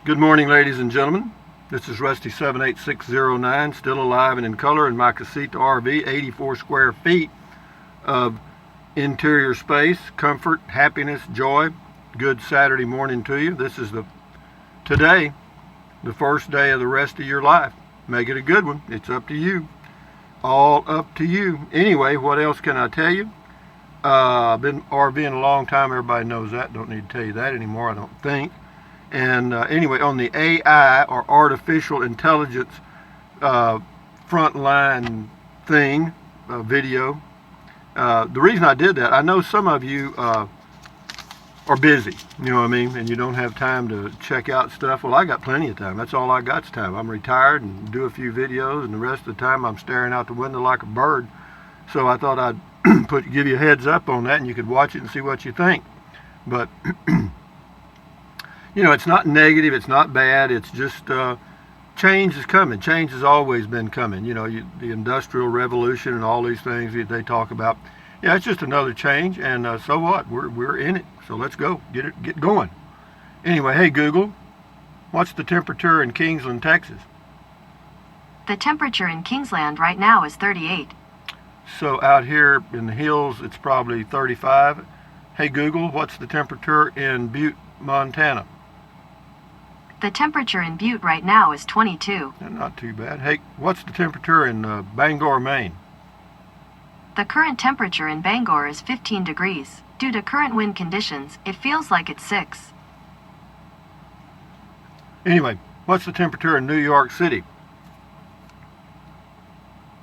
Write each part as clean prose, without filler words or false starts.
Good morning, ladies and gentlemen. This is Rusty 78609, still alive and in color in my Casita RV, 84 square feet of interior space, comfort, happiness, joy. Good Saturday morning to you. This is today, the first day of the rest of your life. Make it a good one. It's up to you. All up to you. Anyway, what else can I tell you? I've been RVing a long time. Everybody knows that. Don't need to tell you that anymore, I don't think. And anyway, on the AI, or artificial intelligence frontline thing, video, the reason I did that, I know some of you are busy, you know what I mean, and you don't have time to check out stuff. Well, I got plenty of time. That's all I got's time. I'm retired and do a few videos, and the rest of the time I'm staring out the window like a bird. So I thought I'd give you a heads up on that, and you could watch it and see what you think. But you know, it's not negative, it's not bad, it's just change is coming. Change has always been coming. You know, the Industrial Revolution and all these things that they talk about. Yeah, it's just another change, and so what? We're in it, so let's go. Get going. Anyway, hey Google, what's the temperature in Kingsland, Texas? The temperature in Kingsland right now is 38. So out here in the hills, it's probably 35. Hey Google, what's the temperature in Butte, Montana? The temperature in Butte right now is 22. Not too bad. Hey, what's the temperature in Bangor, Maine? The current temperature in Bangor is 15 degrees. Due to current wind conditions, it feels like it's 6. Anyway, what's the temperature in New York City?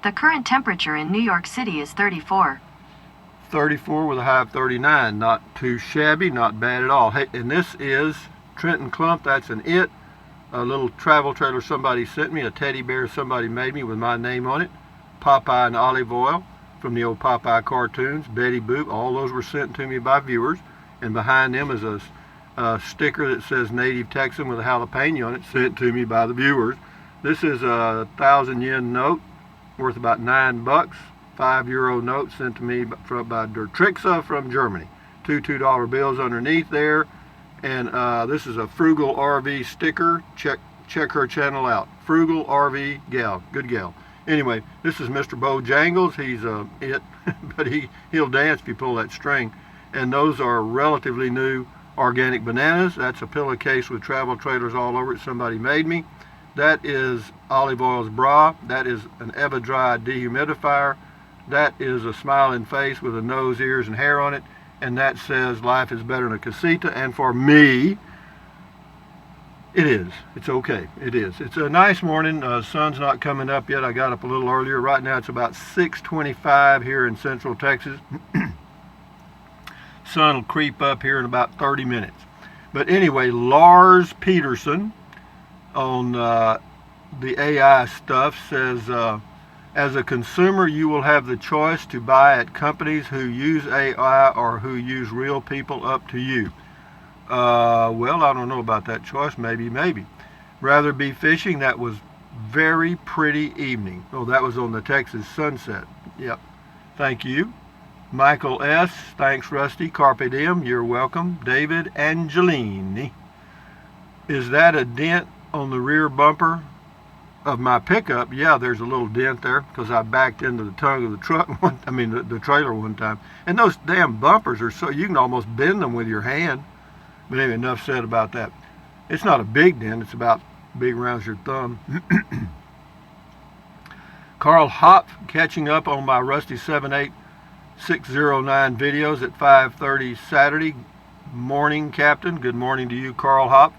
The current temperature in New York City is 34. 34 with a high of 39. Not too shabby, not bad at all. Hey, and this is Trenton Clump. That's a little travel trailer somebody sent me, a teddy bear somebody made me with my name on it. Popeye and Olive Oyl from the old Popeye cartoons, Betty Boop, all those were sent to me by viewers. And behind them is a sticker that says Native Texan with a jalapeno on it, sent to me by the viewers. This is a 1,000 yen note worth about $9. €5 note sent to me by Dertrixa from Germany. Two $2 bills underneath there. And this is a Frugal RV sticker. Check her channel out. Frugal RV gal. Good gal. Anyway, this is Mr. Bojangles. He's it, but he'll dance if you pull that string. And those are relatively new organic bananas. That's a pillowcase with travel trailers all over it. Somebody made me. That is Olive Oyl's bra. That is an Evadry dehumidifier. That is a smiling face with a nose, ears, and hair on it. And that says life is better in a casita. And for me, it is. It's okay. It is. It's a nice morning. Sun's not coming up yet. I got up a little earlier. Right now it's about 6:25 here in Central Texas. Sun will creep up here in about 30 minutes. But anyway, Lars Peterson on the AI stuff says, as a consumer, you will have the choice to buy at companies who use AI or who use real people, up to you. Well, I don't know about that choice. Maybe. Rather be fishing. That was very pretty evening. Oh, that was on the Texas sunset. Yep. Thank you. Michael S. Thanks, Rusty. Carpe diem. You're welcome. David Angelini. Is that a dent on the rear bumper of my pickup? Yeah, there's a little dent there because I backed into the tongue of the truck the trailer one time. And those damn bumpers are so, you can almost bend them with your hand. But anyway, enough said about that. It's not a big dent, it's about big around as your thumb. Carl Hop catching up on my Rusty 78609 videos at 5:30 Saturday morning, Captain. Good morning to you, Carl Hop.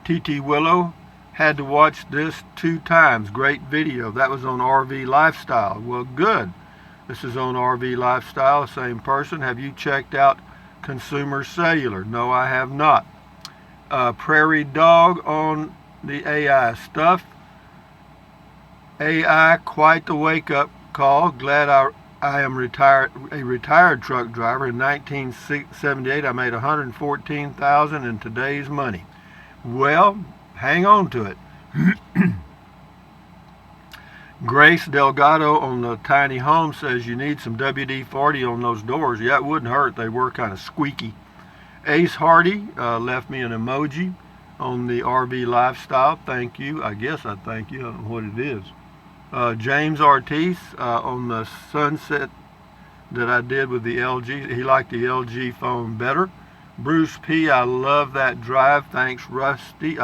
TT Willow, had to watch this 2 times. Great video. That was on RV Lifestyle. Well, good. This is on RV Lifestyle, same person. Have you checked out Consumer Cellular? No, I have not. Prairie Dog on the AI stuff. AI, quite the wake-up call. Glad I am a retired truck driver. In 1978, I made $114,000 in today's money. Well, hang on to it. Grace Delgado on the tiny home says you need some WD-40 on those doors. Yeah, it wouldn't hurt. They were kind of squeaky. Ace Hardy left me an emoji. on the RV lifestyle. Thank you. I guess I thank you. I don't know what it is. James Ortiz on the Sunset that I did with the LG. He liked the LG phone better. Bruce P, I love that drive. Thanks, Rusty.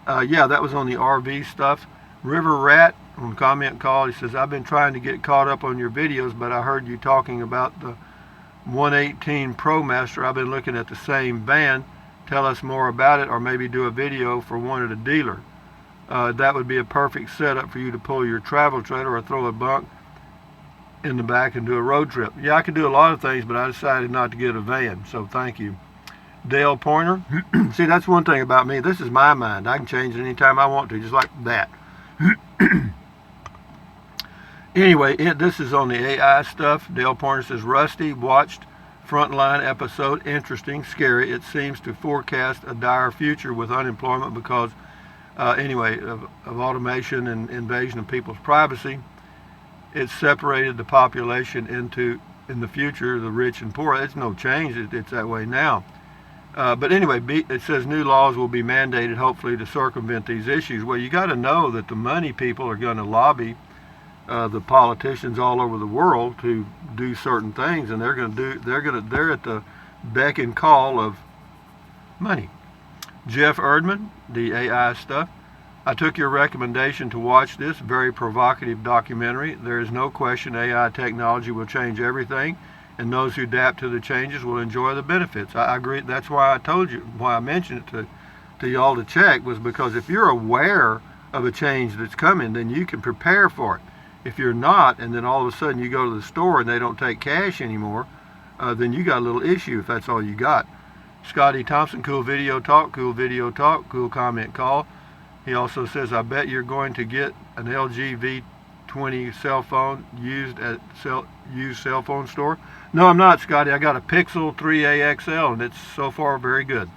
Yeah, that was on the RV stuff. River Rat on comment call, he says, I've been trying to get caught up on your videos, but I heard you talking about the 118 Pro Master. I've been looking at the same van. Tell us more about it, or maybe do a video for one at a dealer. That would be a perfect setup for you to pull your travel trailer or throw a bunk in the back and do a road trip. Yeah, I could do a lot of things, but I decided not to get a van, so thank you. Dale Pointer. See, that's one thing about me. This is my mind. I can change it anytime I want to, just like that. Anyway, this is on the AI stuff. Dale Pointer says, Rusty watched Frontline episode. Interesting, scary. It seems to forecast a dire future with unemployment because, of automation and invasion of people's privacy. It separated the population into, in the future, the rich and poor. It's no change. It's that way now. But anyway, it says new laws will be mandated, hopefully, to circumvent these issues. Well, you got to know that the money people are going to lobby the politicians all over the world to do certain things, and they're at the beck and call of money. Jeff Erdman, the AI stuff. I took your recommendation to watch this very provocative documentary. There is no question AI technology will change everything, and those who adapt to the changes will enjoy the benefits. I agree. That's why I told you, why I mentioned it to y'all to check, was because if you're aware of a change that's coming, then you can prepare for it. If you're not, and then all of a sudden you go to the store and they don't take cash anymore, then you got a little issue if that's all you got. Scotty Thompson, cool video talk, cool comment call. He also says, I bet you're going to get an LG V20 cell phone used at used cell phone store. No, I'm not, Scotty. I got a Pixel 3a XL, and it's so far very good.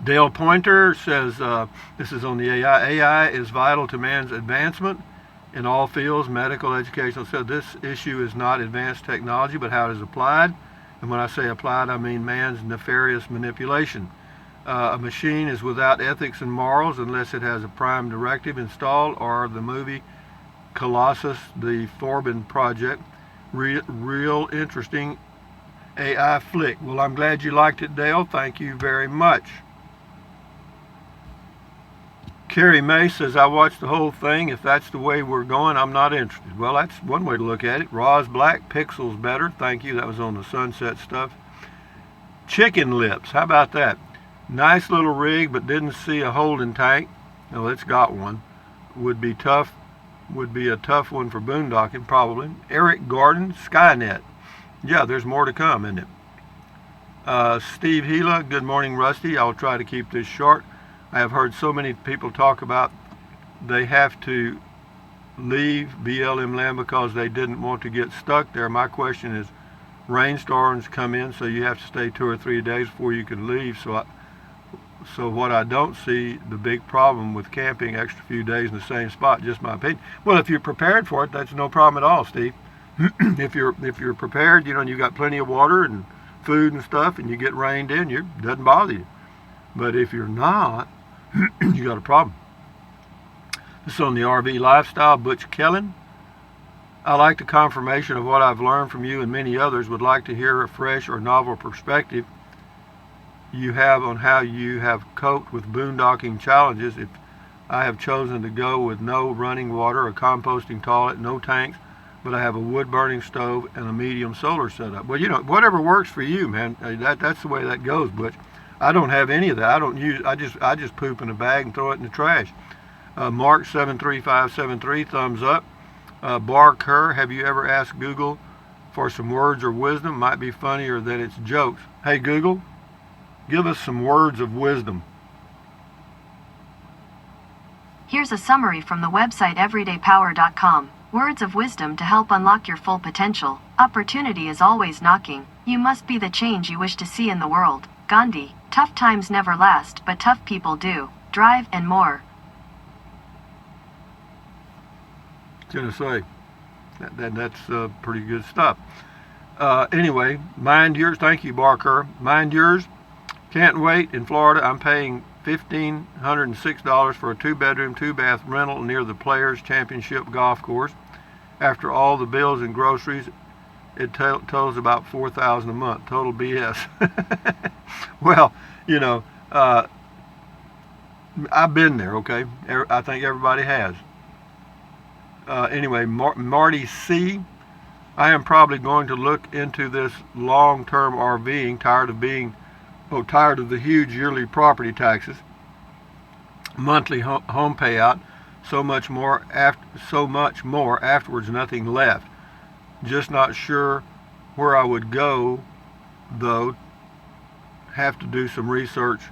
Dale Pointer says, this is on the AI. AI is vital to man's advancement in all fields, medical, educational. So this issue is not advanced technology, but how it is applied. And when I say applied, I mean man's nefarious manipulation. A machine is without ethics and morals unless it has a prime directive installed, or the movie Colossus, the Forbin Project. Real interesting AI flick. Well, I'm glad you liked it, Dale. Thank you very much. Carrie May says, I watched the whole thing. If that's the way we're going, I'm not interested. Well, that's one way to look at it. Roz Black, Pixels better. Thank you. That was on the Sunset stuff. Chicken Lips. How about that? Nice little rig, but didn't see a holding tank. No, it's got one. Would be a tough one for boondocking, probably. Eric Gordon, Skynet. Yeah, there's more to come, isn't it? Steve Gila, good morning, Rusty. I'll try to keep this short. I have heard so many people talk about they have to leave BLM land because they didn't want to get stuck there. My question is, rainstorms come in, so you have to stay 2 or 3 days before you can leave. So what I don't see the big problem with camping extra few days in the same spot, just my opinion. Well, if you're prepared for it, that's no problem at all, Steve. If you're prepared, you know, and you've got plenty of water and food and stuff, and you get rained in, it doesn't bother you. But if you're not, you got a problem. This is on the RV Lifestyle, Butch Kellen. I like the confirmation of what I've learned from you and many others. Would like to hear a fresh or novel perspective you have on how you have coped with boondocking challenges. If I have chosen to go with no running water, a composting toilet, no tanks, but I have a wood burning stove and a medium solar setup. Well, you know, whatever works for you, man. That's the way that goes, Butch. I don't have any of that. I just poop in a bag and throw it in the trash. Mark 73573, thumbs up. Bar Kerr, have you ever asked Google for some words or wisdom? Might be funnier than its jokes. Hey Google, give us some words of wisdom. Here's a summary from the website everydaypower.com. Words of wisdom to help unlock your full potential. Opportunity is always knocking. You must be the change you wish to see in the world. Gandhi. Tough times never last, but tough people do. Drive and more. Gonna say that's pretty good stuff. Anyway, mind yours. Thank you, Barker. Mind yours. Can't wait. In Florida, I'm paying $1,506 for a 2-bedroom, 2-bath rental near the Players Championship golf course. After all the bills and groceries, it totals about $4,000 a month. Total BS. Well, you know, I've been there, okay? I think everybody has. Anyway, Marty C. I am probably going to look into this long-term RVing, tired of the huge yearly property taxes, monthly home payout, so much more afterwards, nothing left. Just not sure where I would go, though. Have to do some research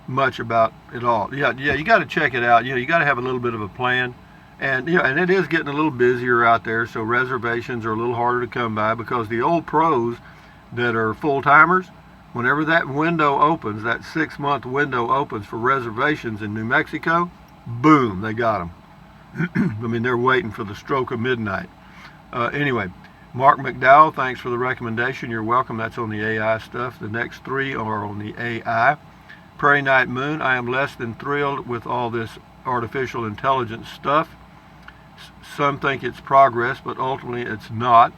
much about it all. Yeah, you got to check it out. You know, you got to have a little bit of a plan. And and it is getting a little busier out there, so reservations are a little harder to come by, because the old pros that are full-timers, whenever that window opens, that 6-month window opens for reservations in New Mexico, boom, they got them. I mean, they're waiting for the stroke of midnight. Anyway, Mark McDowell, thanks for the recommendation. You're welcome. That's on the AI stuff. The next 3 are on the AI. Prairie Night Moon, I am less than thrilled with all this artificial intelligence stuff. Some think it's progress, but ultimately it's not.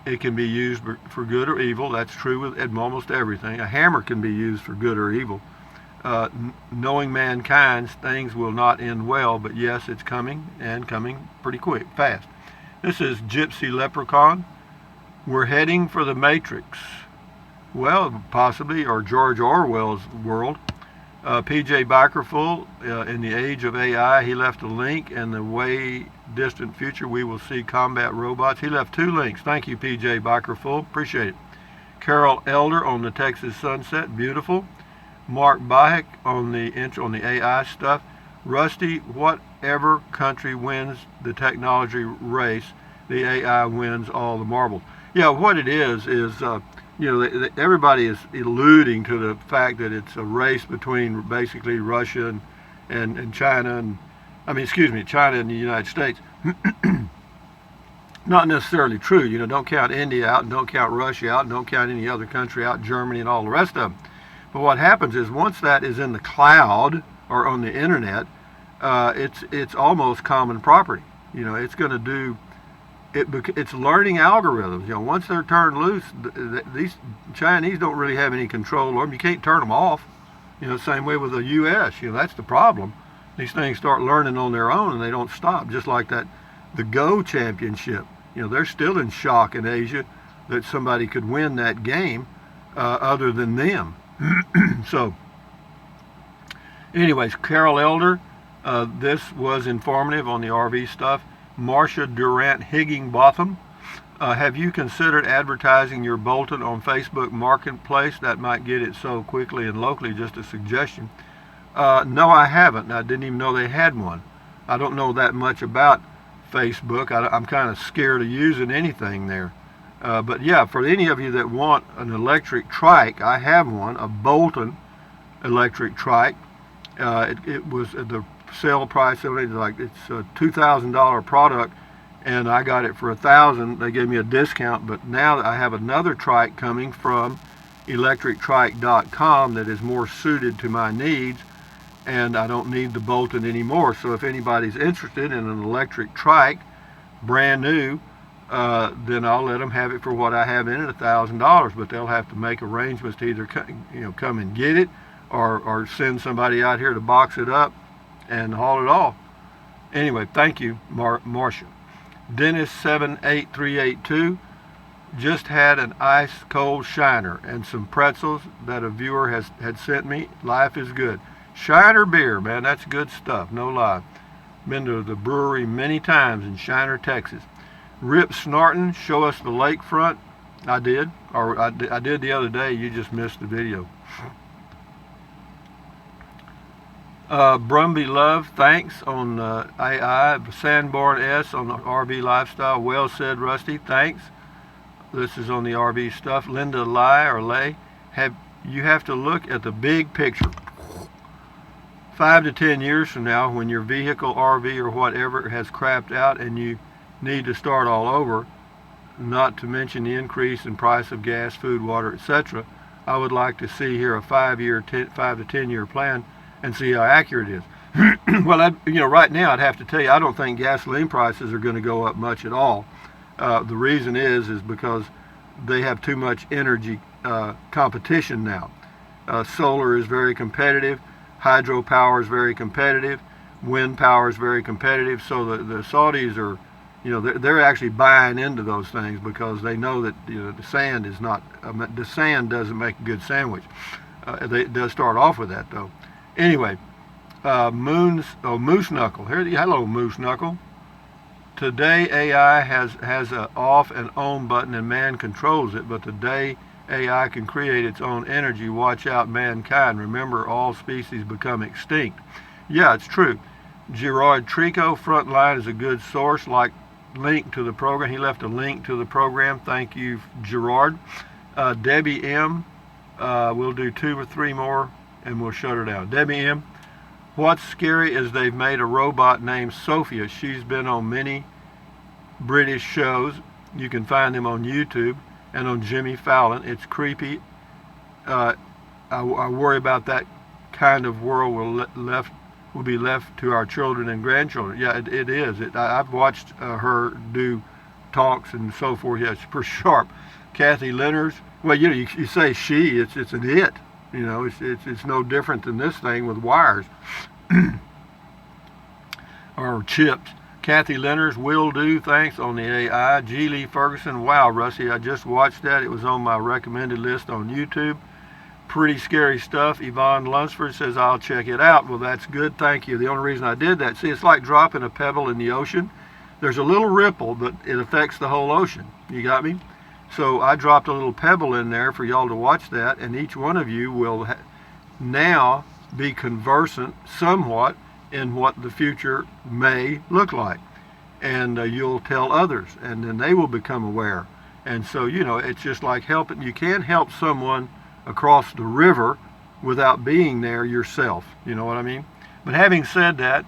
It can be used for good or evil. That's true with almost everything. A hammer can be used for good or evil. Knowing mankind, things will not end well, but yes, it's coming, and coming pretty quick, fast. This is Gypsy Leprechaun. We're heading for the Matrix. Well, possibly, or George Orwell's world. PJ Bikerful, in the age of AI, he left a link. In the way distant future, we will see combat robots. He left 2 links. Thank you, PJ Bikerful. Appreciate it. Carol Elder on the Texas sunset. Beautiful. Mark Bahek on the AI stuff. Rusty, whatever country wins the technology race, the AI wins all the marbles. Yeah, what it is everybody is alluding to the fact that it's a race between basically Russia and China, China and the United States. Not necessarily true. You know, don't count India out, and don't count Russia out, and don't count any other country out, Germany and all the rest of them. But what happens is, once that is in the cloud or on the internet, it's almost common property. You know, it's going to do it's learning algorithms. You know, once they're turned loose, these Chinese don't really have any control over them. You can't turn them off. You know, same way with the U.S. You know, that's the problem. These things start learning on their own, and they don't stop. Just like the Go championship. You know, they're still in shock in Asia that somebody could win that game other than them. So, anyways, Carol Elder, this was informative on the RV stuff. Marcia Durant Higginbotham, have you considered advertising your Bolton on Facebook Marketplace? That might get it sold quickly and locally. Just a suggestion. No, I haven't. I didn't even know they had one. I don't know that much about Facebook. I'm kind of scared of using anything there. But yeah, for any of you that want an electric trike, I have one, a Bolton electric trike. It was the sale price of it, it's a $2,000 product, and I got it for $1,000. They gave me a discount, but now I have another trike coming from electrictrike.com that is more suited to my needs, and I don't need the Bolton anymore. So if anybody's interested in an electric trike, brand new, then I'll let them have it for what I have in it, $1,000. But they'll have to make arrangements to either come and get it, or send somebody out here to box it up and haul it off. Anyway, thank you, Marcia. Dennis 78382 just had an ice cold Shiner and some pretzels that a viewer had sent me. Life is good. Shiner beer, man, that's good stuff, no lie. Been to the brewery many times in Shiner, Texas. Rip Snarton, show us the lakefront. I did, or I did the other day. You just missed the video. Brumby Love, thanks on AI. Sandborn S on the RV Lifestyle. Well said, Rusty. Thanks. This is on the RV stuff. Linda Lay. You have to look at the big picture. 5 to 10 years from now, when your vehicle, RV, or whatever has crapped out and you need to start all over, not to mention the increase in price of gas, food, water, etc., I would like to see here a 5 to 10 year plan and see how accurate it is. Well, right now I'd have to tell you, I don't think gasoline prices are going to go up much at all. The reason is because they have too much energy competition now. Solar is very competitive, hydropower is very competitive, wind power is very competitive. So the Saudis are, they're actually buying into those things because they know that the sand is not, the sand doesn't make a good sandwich. It does start off with that though. Anyway, Moose Knuckle. Hello, Moose Knuckle. Today AI has an off and on button and man controls it, but today AI can create its own energy. Watch out, mankind. Remember, all species become extinct. Yeah, it's true. Gerard Trico, Frontline, is a good source, link to the program. He left a link to the program. Thank you, Gerard. Debbie M, we'll do 2 or 3 more and we'll shut her down. Debbie M, what's scary is they've made a robot named Sophia. She's been on many British shows. You can find them on YouTube and on Jimmy Fallon. It's creepy. I worry about that kind of world will be left to our children and grandchildren. Yeah, it is. I've watched her do talks and so forth. Yeah, it's pretty sharp. Kathy Lenners. Well, you say she. It's an it. It's no different than this thing with wires or chips. Kathy Lenners, will do, thanks, on the AI. G. Lee Ferguson, wow, Rusty, I just watched that. It was on my recommended list on YouTube. Pretty scary stuff. Yvonne Lunsford says, I'll check it out. Well, that's good, thank you. The only reason I did that, see, it's like dropping a pebble in the ocean. There's a little ripple, but it affects the whole ocean. You got me? So I dropped a little pebble in there for y'all to watch that, and each one of you will now be conversant somewhat in what the future may look like, and you'll tell others, and then they will become aware. And so it's just like helping. You can't help someone across the river without being there yourself. You know what I mean? But having said that,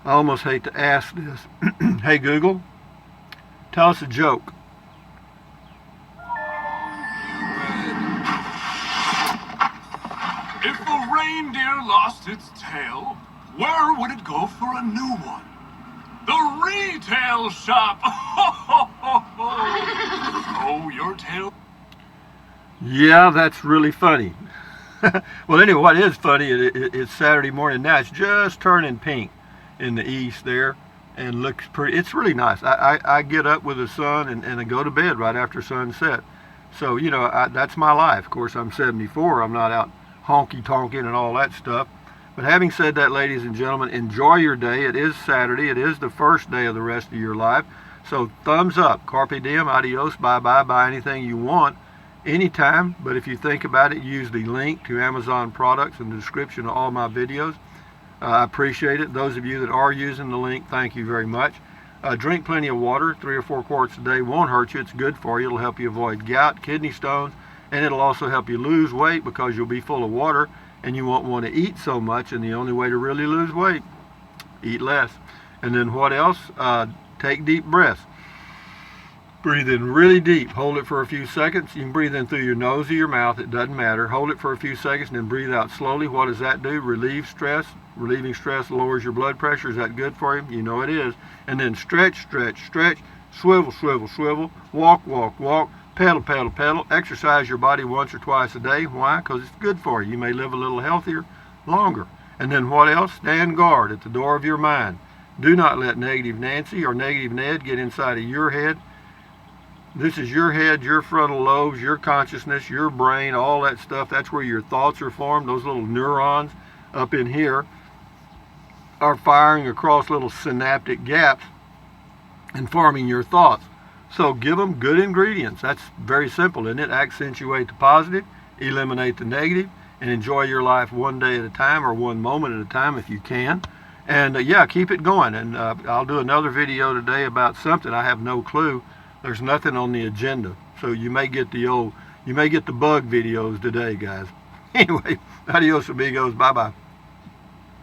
I almost hate to ask this. Hey Google, tell us a joke. If a reindeer lost its tail, where would it go for a new one? The retail shop! Oh, your tail. Yeah, that's really funny. Well, anyway, what is funny, it's Saturday morning now. It's just turning pink in the east there and looks pretty. It's really nice. I get up with the sun and I go to bed right after sunset. So, that's my life. Of course, I'm 74. I'm not out honky-tonking and all that stuff. But having said that, ladies and gentlemen, enjoy your day. It is Saturday. It is the first day of the rest of your life. So thumbs up. Carpe diem, adios, bye-bye. Buy anything you want anytime. But if you think about it, use the link to Amazon products in the description of all my videos. I appreciate it. Those of you that are using the link, thank you very much. Drink plenty of water. 3 or 4 quarts a day won't hurt you. It's good for you. It'll help you avoid gout, kidney stones, and it'll also help you lose weight because you'll be full of water. And you won't want to eat so much, and the only way to really lose weight, eat less. And then what else? Take deep breaths. Breathe in really deep. Hold it for a few seconds. You can breathe in through your nose or your mouth. It doesn't matter. Hold it for a few seconds and then breathe out slowly. What does that do? Relieve stress. Relieving stress lowers your blood pressure. Is that good for you? You know it is. And then stretch, stretch, stretch. Swivel, swivel, swivel. Walk, walk, walk. Pedal, pedal, pedal. Exercise your body once or twice a day. Why? Because it's good for you. You may live a little healthier longer. And then what else? Stand guard at the door of your mind. Do not let negative Nancy or negative Ned get inside of your head. This is your head, your frontal lobes, your consciousness, your brain, all that stuff. That's where your thoughts are formed. Those little neurons up in here are firing across little synaptic gaps and forming your thoughts. So give them good ingredients. That's very simple, isn't it? Accentuate the positive, eliminate the negative, and enjoy your life one day at a time or one moment at a time if you can. And yeah, keep it going. And I'll do another video today about something. I have no clue. There's nothing on the agenda. So you may get the bug videos today, guys. Anyway, adios amigos. Bye-bye.